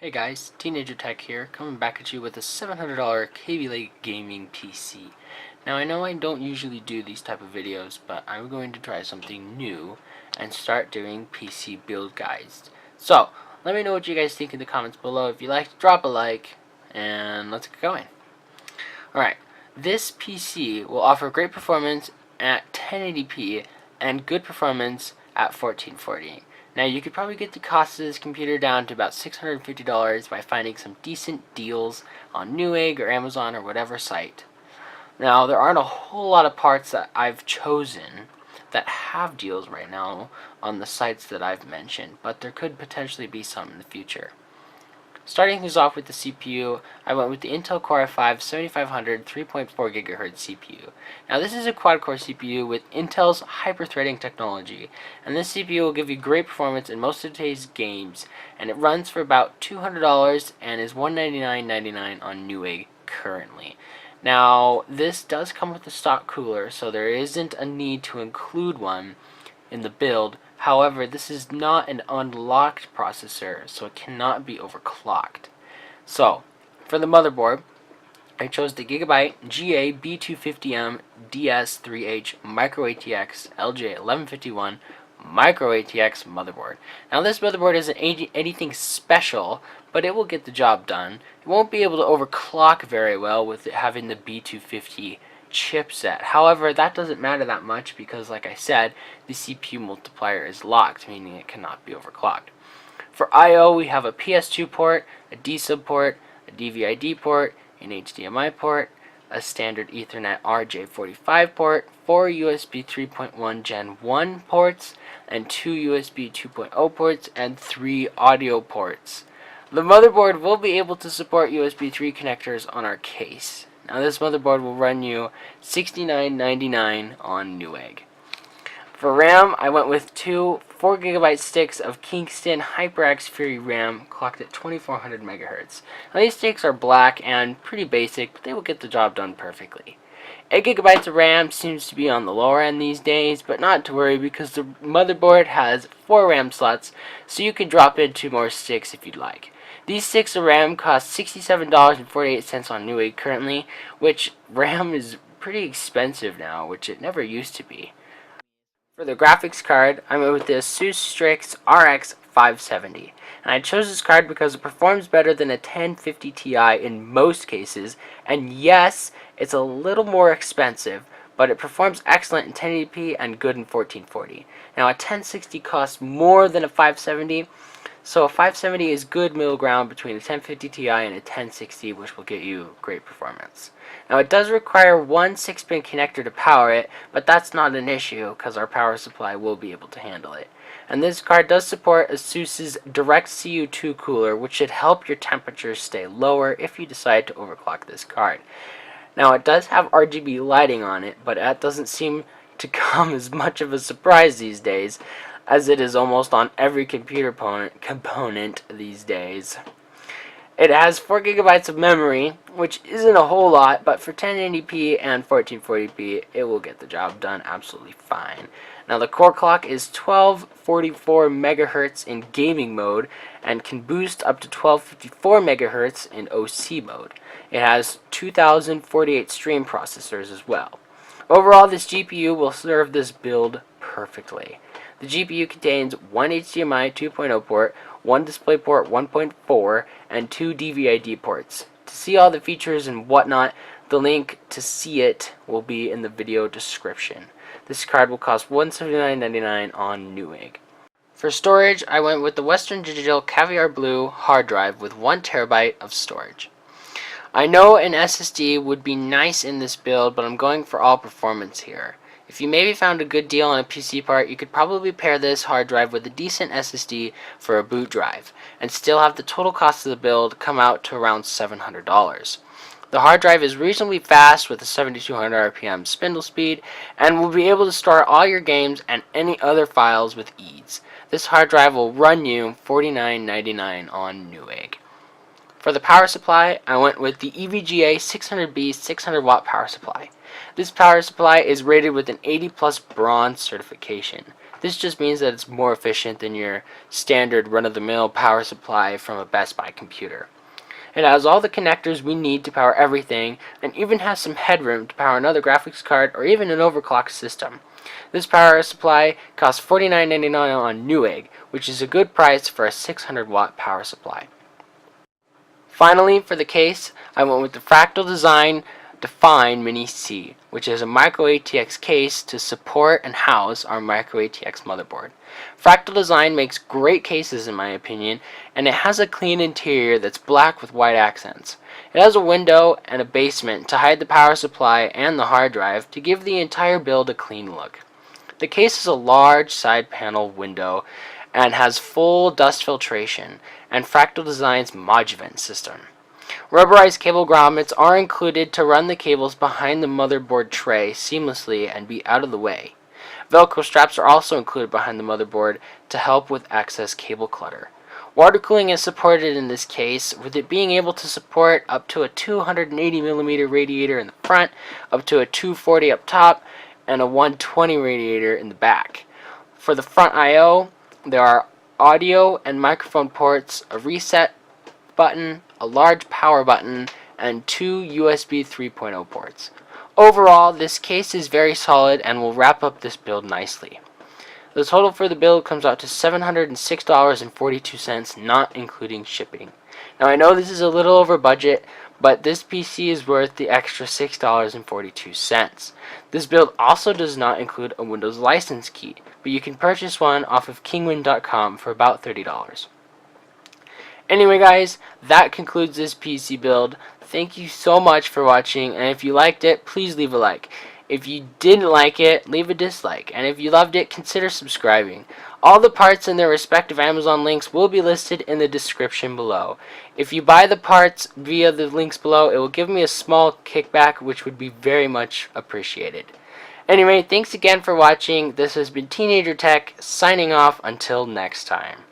Hey guys, Teenager Tech here, coming back at you with a $700 Kaby Lake gaming PC. Now I know I don't usually do these type of videos, but I'm going to try something new and start doing PC build guides. So, let me know what you guys think in the comments below. If you like, drop a like, and let's get going. Alright, this PC will offer great performance at 1080p and good performance at 1440. Now you could probably get the cost of this computer down to about $650 by finding some decent deals on Newegg or Amazon or whatever site. Now there aren't a whole lot of parts that I've chosen that have deals right now on the sites that I've mentioned, but there could potentially be some in the future. Starting things off with the CPU, I went with the Intel Core i5 7500 3.4 GHz CPU. Now this is a quad-core CPU with Intel's hyper-threading technology, and this CPU will give you great performance in most of today's games, and it runs for about $200 and is $199.99 on Newegg currently. Now this does come with a stock cooler, so there isn't a need to include one in the build. However, this is not an unlocked processor, so it cannot be overclocked. So, for the motherboard, I chose the Gigabyte GA B250M DS3H Micro ATX LJ1151 Micro ATX motherboard. Now this motherboard isn't anything special, but it will get the job done. It won't be able to overclock very well with it having the B250 chipset. However, that doesn't matter that much because, like I said, the CPU multiplier is locked, meaning it cannot be overclocked. For I/O, we have a PS2 port, a D-sub port, a DVI-D port, an HDMI port, a standard Ethernet RJ45 port, 4 USB 3.1 Gen 1 ports, and 2 USB 2.0 ports, and 3 audio ports. The motherboard will be able to support USB 3 connectors on our case. Now this motherboard will run you $69.99 on Newegg. For RAM, I went with two 4GB sticks of Kingston HyperX Fury RAM clocked at 2400 MHz. Now these sticks are black and pretty basic, but they will get the job done perfectly. 8GB of RAM seems to be on the lower end these days, but not to worry because the motherboard has 4 RAM slots, so you can drop in 2 more sticks if you'd like. These sticks of RAM cost $67.48 on Newegg currently, which RAM is pretty expensive now, which it never used to be. For the graphics card, I went with the Asus Strix RX 570. And I chose this card because it performs better than a 1050 Ti in most cases, and yes, it's a little more expensive, but it performs excellent in 1080p and good in 1440. Now a 1060 costs more than a 570, so a 570 is good middle ground between a 1050 Ti and a 1060, which will get you great performance. Now it does require one 6-pin connector to power it, but that's not an issue because our power supply will be able to handle it. And this card does support Asus's Direct CU2 cooler, which should help your temperatures stay lower if you decide to overclock this card. Now it does have RGB lighting on it, but that doesn't seem to come as much of a surprise these days, as it is almost on every computer component these days. It has 4GB of memory, which isn't a whole lot, but for 1080p and 1440p, it will get the job done absolutely fine. Now the core clock is 1244 MHz in gaming mode and can boost up to 1254 MHz in OC mode. It has 2048 stream processors as well. Overall, this GPU will serve this build perfectly. The GPU contains one HDMI 2.0 port, one DisplayPort 1.4, and 2 DVI-D ports. To see all the features and whatnot, the link to see it will be in the video description. This card will cost $179.99 on Newegg. For storage, I went with the Western Digital Caviar Blue hard drive with 1TB of storage. I know an SSD would be nice in this build, but I'm going for all performance here. If you maybe found a good deal on a PC part, you could probably pair this hard drive with a decent SSD for a boot drive, and still have the total cost of the build come out to around $700. The hard drive is reasonably fast with a 7200 RPM spindle speed, and will be able to store all your games and any other files with ease. This hard drive will run you $49.99 on Newegg. For the power supply, I went with the EVGA 600B 600 watt power supply. This power supply is rated with an 80+ bronze certification. This just means that it's more efficient than your standard run-of-the-mill power supply from a Best Buy computer. It has all the connectors we need to power everything, and even has some headroom to power another graphics card or even an overclocked system. This power supply costs $49.99 on Newegg, which is a good price for a 600-watt power supply. Finally, for the case, I went with the Fractal Design Define Mini C, which is a micro ATX case to support and house our micro ATX motherboard. Fractal Design makes great cases in my opinion, and it has a clean interior that's black with white accents. It has a window and a basement to hide the power supply and the hard drive to give the entire build a clean look. The case is a large side panel window and has full dust filtration and Fractal Design's Moduvent system. Rubberized cable grommets are included to run the cables behind the motherboard tray seamlessly and be out of the way. Velcro straps are also included behind the motherboard to help with excess cable clutter. Water cooling is supported in this case, with it being able to support up to a 280mm radiator in the front, up to a 240 up top, and a 120 radiator in the back. For the front I/O, there are audio and microphone ports, a reset button, a large power button, and 2 USB 3.0 ports. Overall, this case is very solid and will wrap up this build nicely. The total for the build comes out to $706.42, not including shipping. Now I know this is a little over budget, but this PC is worth the extra $6.42. This build also does not include a Windows license key, but you can purchase one off of kingwin.com for about $30. Anyway guys, that concludes this PC build. Thank you so much for watching, and if you liked it, please leave a like. If you didn't like it, leave a dislike, and if you loved it, consider subscribing. All the parts and their respective Amazon links will be listed in the description below. If you buy the parts via the links below, it will give me a small kickback, which would be very much appreciated. Anyway, thanks again for watching. This has been Teenager Tech, signing off until next time.